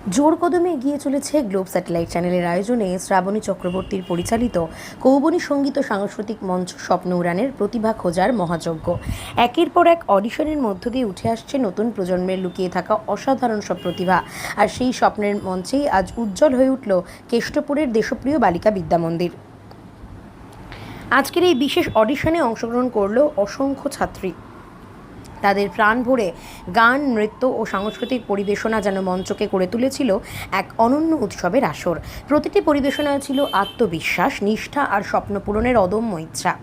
জোর কদমে এগিয়ে চলেছে গ্লোব স্যাটেলাইট চ্যানেলের আয়োজনে শ্রাবণী চক্রবর্তীর পরিচালিত কৌবনী সঙ্গীত ও সাংস্কৃতিক মঞ্চ স্বপ্ন উড়ানের প্রতিভা খোঁজার মহাযজ্ঞ। একের পর এক অডিশনের মধ্য দিয়ে উঠে আসছে নতুন প্রজন্মের লুকিয়ে থাকা অসাধারণ সব প্রতিভা। আর সেই স্বপ্নের মঞ্চেই আজ উজ্জ্বল হয়ে উঠল কেষ্টপুরের দেশপ্রিয় বালিকা বিদ্যামন্দির। আজকের এই বিশেষ অডিশনে অংশগ্রহণ করল অসংখ্য ছাত্রী। তাদের প্রাণ ভরে গান, নৃত্য ও সাংস্কৃতিক পরিবেশনা যেন মঞ্চকে করে তুলেছিল এক অনন্য উৎসবের আসর। প্রতিটি পরিবেশনায় ছিল আত্মবিশ্বাস, নিষ্ঠা আর স্বপ্ন পূরণের অদম্য ইচ্ছা।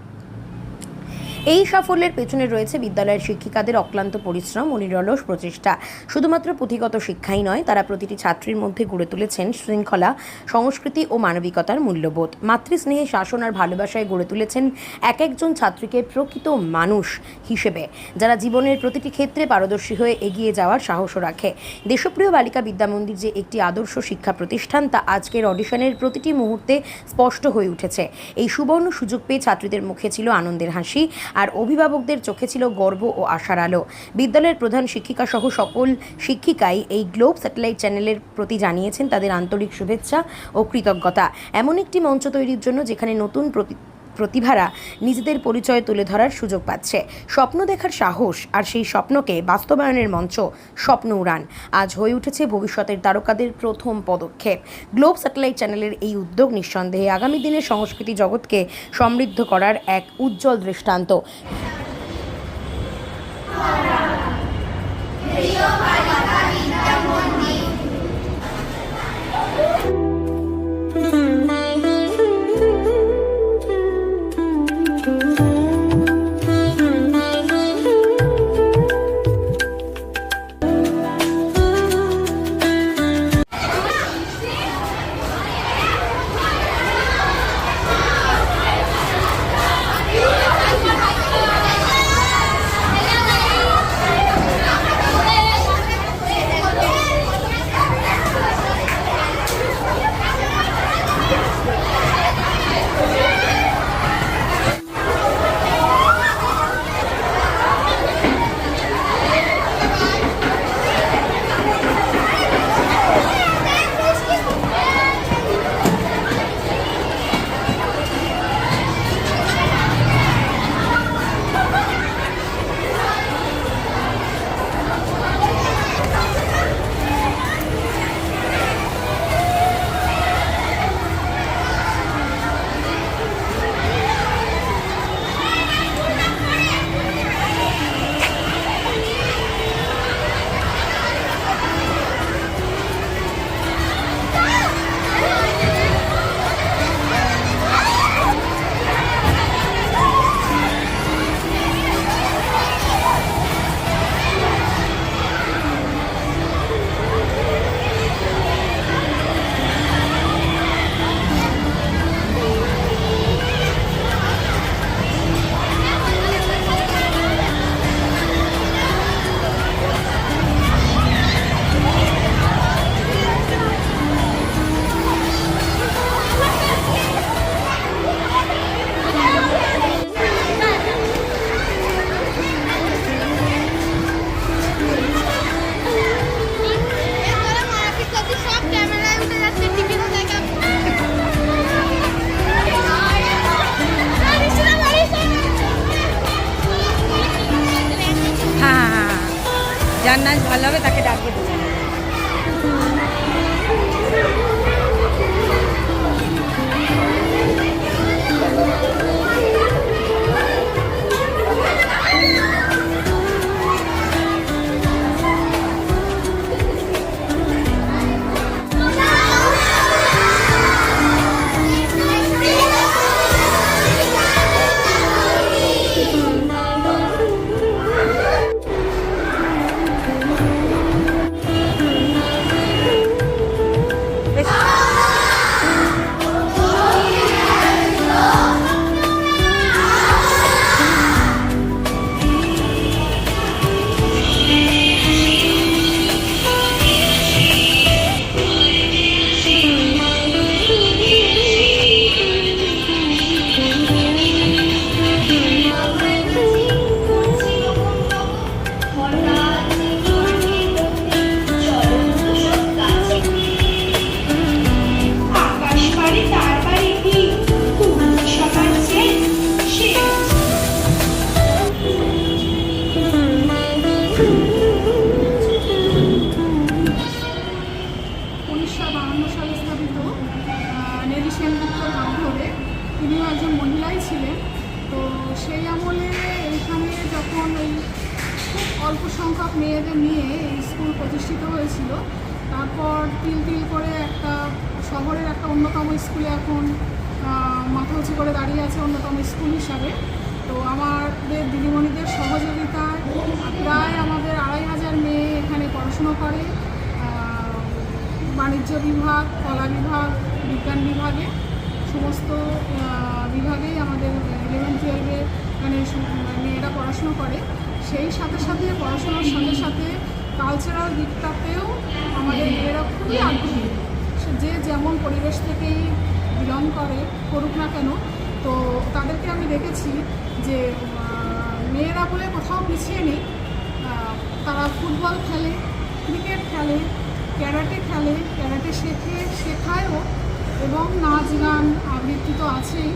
এই সাফল্যের পেছনে রয়েছে বিদ্যালয়ের শিক্ষিকাদের অক্লান্ত পরিশ্রম ও নিরলস প্রচেষ্টা। শুধুমাত্র পুঁথিগত শিক্ষাই নয়, তারা প্রতিটি ছাত্রীর মধ্যে গড়ে তুলেছেন শৃঙ্খলা, সংস্কৃতি ও মানবিকতার মূল্যবোধ। মাতৃস্নেহে, শাসন আর ভালোবাসায় গড়ে তুলেছেন এক একজন ছাত্রীকে প্রকৃত মানুষ হিসেবে, যারা জীবনের প্রতিটি ক্ষেত্রে পারদর্শী হয়ে এগিয়ে যাওয়ার সাহসও রাখে। দেশপ্রিয় বালিকা বিদ্যামন্দির যে একটি আদর্শ শিক্ষা প্রতিষ্ঠান, তা আজকের অডিশনের প্রতিটি মুহূর্তে স্পষ্ট হয়ে উঠেছে। এই সুবর্ণ সুযোগ পেয়ে ছাত্রীদের মুখে ছিল আনন্দের হাসি, আর অভিভাবকদের চোখে ছিল গর্ব ও আশার আলো। বিদ্যালয়ের প্রধান শিক্ষিকা সহ সকল শিক্ষিকাই এই গ্লোব স্যাটেলাইট চ্যানেলের প্রতি জানিয়েছেন তাদের আন্তরিক শুভেচ্ছা ও কৃতজ্ঞতা। এমন একটি মঞ্চ তৈরির জন্য যেখানে নতুন প্রতিভারা নিজেদের পরিচয় তুলে ধরার সুযোগ পাচ্ছে, স্বপ্ন দেখার সাহস আর সেই স্বপ্নকে বাস্তবায়নের মঞ্চ স্বপ্ন উড়ান আজ হয়ে উঠেছে ভবিষ্যতের তারকাদের প্রথম পদক্ষেপ। গ্লোব স্যাটেলাইট চ্যানেলের এই উদ্যোগ নিঃসন্দেহে আগামী দিনের সংস্কৃতি জগৎকে সমৃদ্ধ করার এক উজ্জ্বল দৃষ্টান্ত। 1952 সালে স্থাপিত নেলি সেনগুপ্তর হাত ধরে। তিনিও একজন মহিলাই ছিলেন। তো সেই আমলে এইখানে যখন এই খুব অল্প সংখ্যক মেয়েদের নিয়ে এই স্কুল প্রতিষ্ঠিত হয়েছিল, তারপর তিল তিল করে একটা শহরের একটা অন্যতম স্কুলে এখন মাথা উঁচু করে দাঁড়িয়ে আছে অন্যতম স্কুল হিসাবে। তো আমাদের দিদিমণিদের সহযোগিতায় প্রায় আমাদের 2500 মেয়ে এখানে পড়াশুনো করে। বাণিজ্য বিভাগ, কলা বিভাগ, বিজ্ঞান বিভাগে, সমস্ত বিভাগেই আমাদের 11-12 এখানে মেয়েরা পড়াশুনো করে। সেই সাথে সাথে পড়াশোনার সাথে সাথে কালচারাল দিকটাতেও আমাদের মেয়েরা খুবই আগ্রহী। যে যেমন পরিবেশ থেকেই বিলং করুক না কেন, তো তাদেরকে আমি দেখেছি যে মেয়েরা বলে কোথাও পিছিয়ে নেই। তারা ফুটবল খেলে, ক্রিকেট খেলে, ক্যারাটে খেলে, ক্যারাটে শেখায়ও, এবং নাচ গান আবৃত্তি তো আছেই।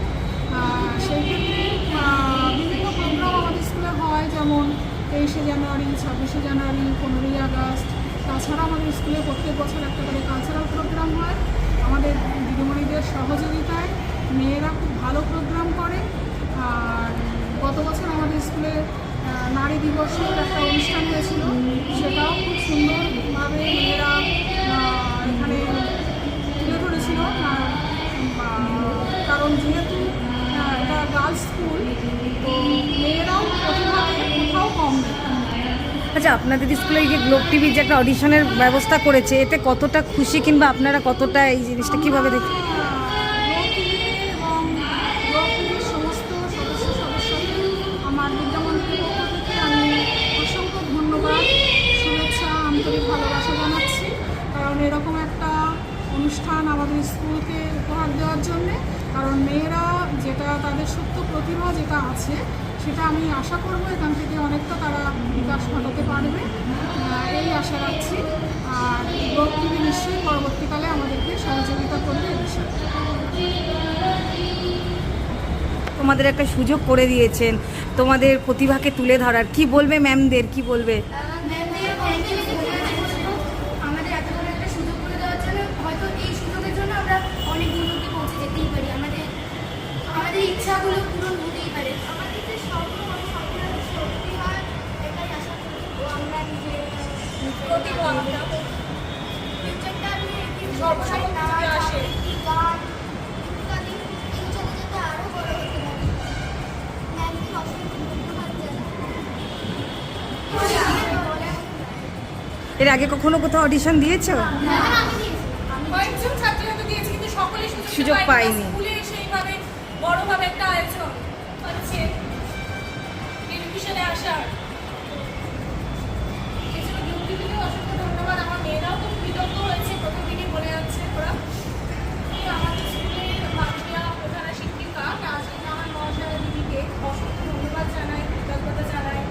সেই ক্ষেত্রে বিভিন্ন প্রোগ্রাম আমাদের স্কুলে হয়, যেমন 23শে জানুয়ারি, 26শে জানুয়ারি, 15ই আগস্ট। তাছাড়া আমাদের স্কুলে প্রত্যেক বছর একটা করে কালচারাল প্রোগ্রাম হয়। আমাদের দিদিমণিদের সহযোগিতায় মেয়েরা খুব ভালো প্রোগ্রাম করে। আর গত বছর আমাদের স্কুলে নারী দিবসের একটা অনুষ্ঠান হয়েছিল, সেটাও খুব সুন্দরভাবে মেয়েরা এখানে তুলে ধরেছিল। কারণ যেহেতু এটা গার্লস স্কুল, তো মেয়েরাও প্রতিভাতে কোথাও কম নেই। আচ্ছা, আপনাদের স্কুলে এই যে গ্লোব টিভির যে একটা অডিশনের ব্যবস্থা করেছে, এতে কতটা খুশি কিংবা আপনারা কতটা এই জিনিসটা কীভাবে দেখেন? এবং গ্লোব টিভির সমস্ত সদস্যদের আমার বিদ্যামন্ত্রীর পক্ষ থেকে আমি অসংখ্য ধন্যবাদ, শুভেচ্ছা, আন্তরিক ভালোবাসা জানাচ্ছি। কারণ এরকম একটা অনুষ্ঠান আমাদের স্কুলকে উপহার দেওয়ার জন্যে। কারণ মেয়েরা যেটা তাদের সুপ্ত প্রতিভা যেটা আছে, সেটা আমি আশা করব এখান থেকে অনেকটা তারা বিকাশ ঘটাতে পারবে, এই আশা রাখছি। আর গ্লোব টিভি নিশ্চয়ই পরবর্তীকালে আমাদেরকে সহযোগিতা করবে এই বিষয়ে। তোমাদের একটা সুযোগ করে দিয়েছেন তোমাদের প্রতিভাকে তুলে ধরার, কি বলবে ম্যামদের, কি বলবে? আমাদের এত বড় একটা সুযোগ করে দেওয়ার জন্য, হয়তো এই সুযোগের জন্য আমরা অনেক উন্নতি পৌঁছে যেতেই পারি, আমাদের ইচ্ছাগুলো পূরণ হতেই পারে। আমাদের যে স্বপ্ন সত্যি হয়, এটাই আশা করি। ও আমরা নিজের ফিউচারটা নিয়ে গান ইত্যাদি ফিউচারে যাতে আরও বড় হতে পারি। ম্যামকে অসংখ্য ধন্যবাদ জানাই। এর আগে কখনো কোথাও অডিশন দিয়েছো? কয়েকজন ছাত্রী হয়তো দিয়েছে, কিন্তু সকলেই সুযোগ পায়নি। স্কুলে সেইভাবে বড়ভাবে একটা আয়োজন হচ্ছে টেলিভিশনে আসার। এছাড়া গ্রুপটিকেও অসংখ্য ধন্যবাদ। আমার মেয়েরাও খুব কৃতজ্ঞ হয়েছে, প্রথম দিকে বলে যাচ্ছে ওরা। আমাদের স্কুলের বাংলা প্রধান শিক্ষিকা নাজরিন মহাশয়া দিদিকে অসংখ্য ধন্যবাদ জানাই, কৃতজ্ঞতা জানাই।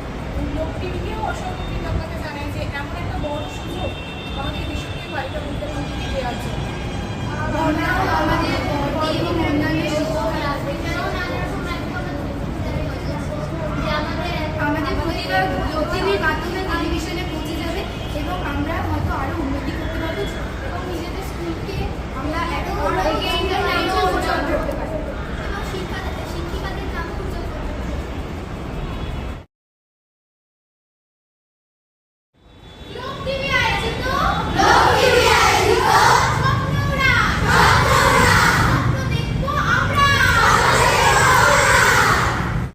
গ্রুপটিকেও অসংখ্য কৃতজ্ঞতা জানাই যে এমন একটা বড় সুযোগ আমাদের দেশকে বাড়িতে মুখ্যমন্ত্রীকে দেওয়ার জন্য। আমাদের প্রতিভা গ্লোব টিভির মাধ্যমে